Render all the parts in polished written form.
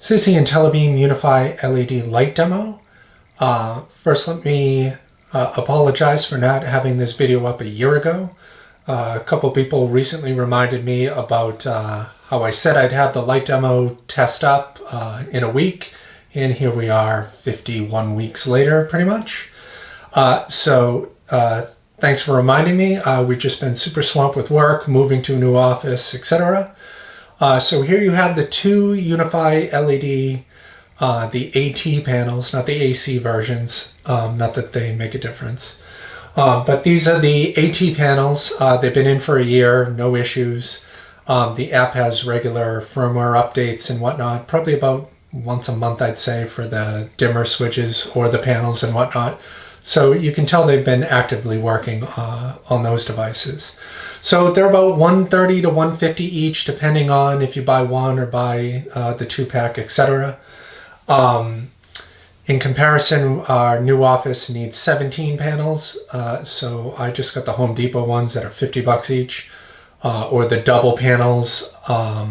This is the Intellibeam UniFi LED light demo. First, let me apologize for not having this video up a year ago. A couple people recently reminded me about how I said I'd have the light demo test up in a week, and here we are 51 weeks later, pretty much. Thanks for reminding me. We've just been super swamped with work, moving to a new office, etc. So here you have the two UniFi LED, the AT panels, not the AC versions, not that they make a difference. But these are the AT panels. They've been in for a year, no issues. The app has regular firmware updates and whatnot, probably about once a month, I'd say, for the dimmer switches or the panels and whatnot. So you can tell they've been actively working on those devices. So they're about $130 to $150 each, depending on if you buy one or buy the two-pack, etc. In comparison, our new office needs 17 panels, so I just got the Home Depot ones that are $50 each, or the double panels are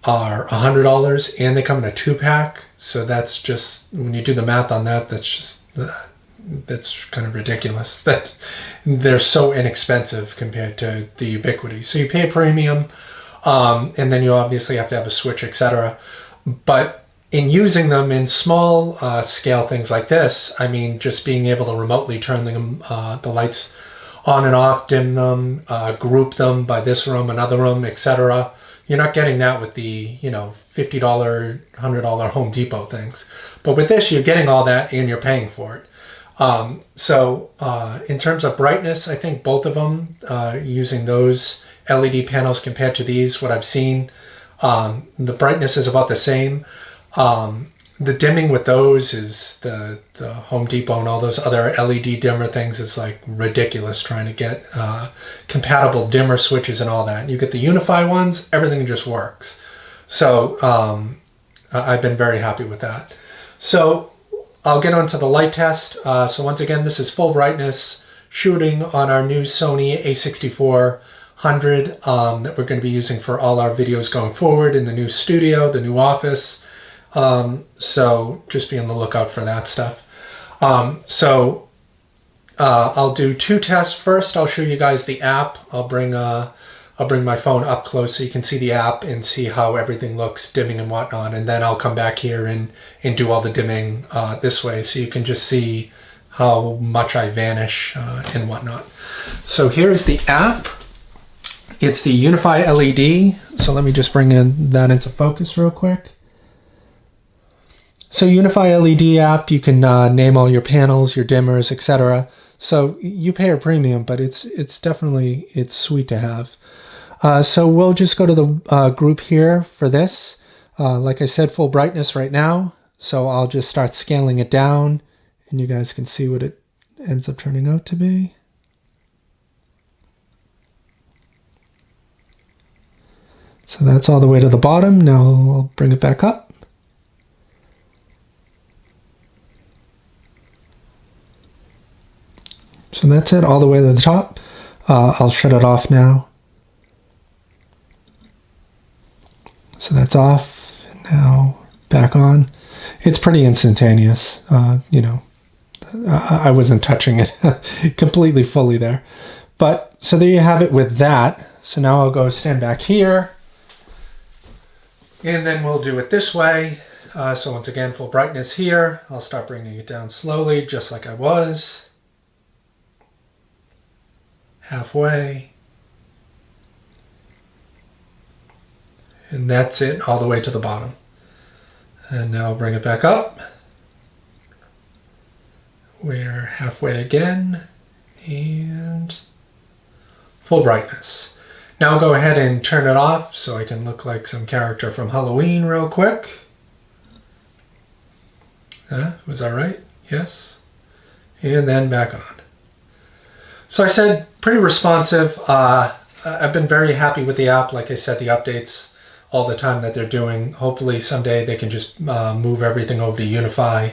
$100, and they come in a two-pack. So that's just, when you do the math on that, that's kind of ridiculous that they're so inexpensive compared to the Ubiquiti. So you pay a premium, and then you obviously have to have a switch, etc. But in using them in small scale things like this, I mean, just being able to remotely turn them, the lights on and off, dim them, group them by this room, another room, etc. You're not getting that with the, $50, $100 Home Depot things. But with this, you're getting all that and you're paying for it. In terms of brightness, I think both of them, using those LED panels compared to these, what I've seen, the brightness is about the same. The dimming with those is the Home Depot and all those other LED dimmer things is like ridiculous, trying to get compatible dimmer switches and all that. You get the UniFi ones, everything just works. So I've been very happy with that. So I'll get on to the light test. So once again, this is full brightness shooting on our new Sony A6400 that we're going to be using for all our videos going forward in the new studio, the new office. So just be on the lookout for that stuff. I'll do two tests. First, I'll show you guys the app. I'll bring my phone up close so you can see the app and see how everything looks, dimming and whatnot. And then I'll come back here and do all the dimming this way so you can just see how much I vanish and whatnot. So here's the app. It's the UniFi LED. So let me just bring that into focus real quick. So UniFi LED app, you can name all your panels, your dimmers, etc. So you pay a premium, but it's sweet to have. So we'll just go to the group here for this. Like I said, full brightness right now. So I'll just start scaling it down and you guys can see what it ends up turning out to be. So that's all the way to the bottom. Now I'll bring it back up. So that's it, all the way to the top. I'll shut it off now. So that's off, and now back on. It's pretty instantaneous, I wasn't touching it completely fully there. But, so there you have it with that. So now I'll go stand back here, and then we'll do it this way. So once again, full brightness here. I'll start bringing it down slowly, just like I was. Halfway. And that's it, all the way to the bottom. And now bring it back up. We're halfway again. And full brightness. Now I'll go ahead and turn it off so I can look like some character from Halloween real quick. Was that right? Yes. And then back on. So I said pretty responsive. I've been very happy with the app. Like I said, the updates all the time that they're doing. Hopefully someday they can just move everything over to UniFi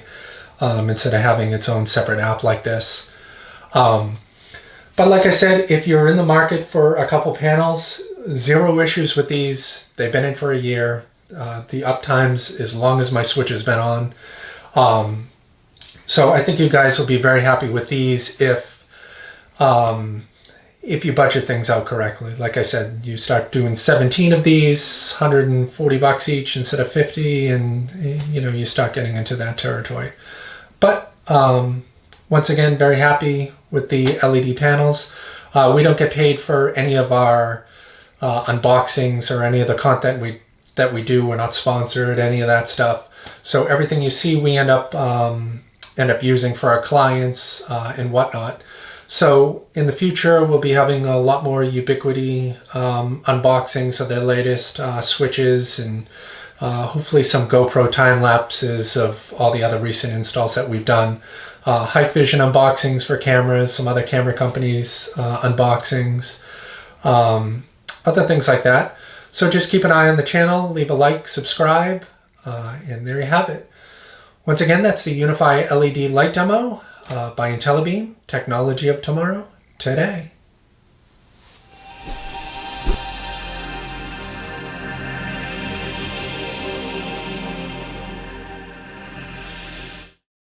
instead of having its own separate app like this. But like I said, if you're in the market for a couple panels, zero issues with these. They've been in for a year. The uptime's as long as my switch has been on. So I think you guys will be very happy with these if you budget things out correctly. Like I said, you start doing 17 of these, $140 each instead of 50, and you start getting into that territory. But once again, very happy with the LED panels. We don't get paid for any of our unboxings or any of the content that we do. We're not sponsored, any of that stuff. So everything you see, we end up using for our clients and whatnot. So in the future, we'll be having a lot more Ubiquiti unboxings of their latest switches, and hopefully some GoPro time lapses of all the other recent installs that we've done. Hikvision unboxings for cameras, some other camera companies unboxings, other things like that. So just keep an eye on the channel, leave a like, subscribe, and there you have it. Once again, that's the UniFi LED light demo by Intellibeam, technology of tomorrow, today.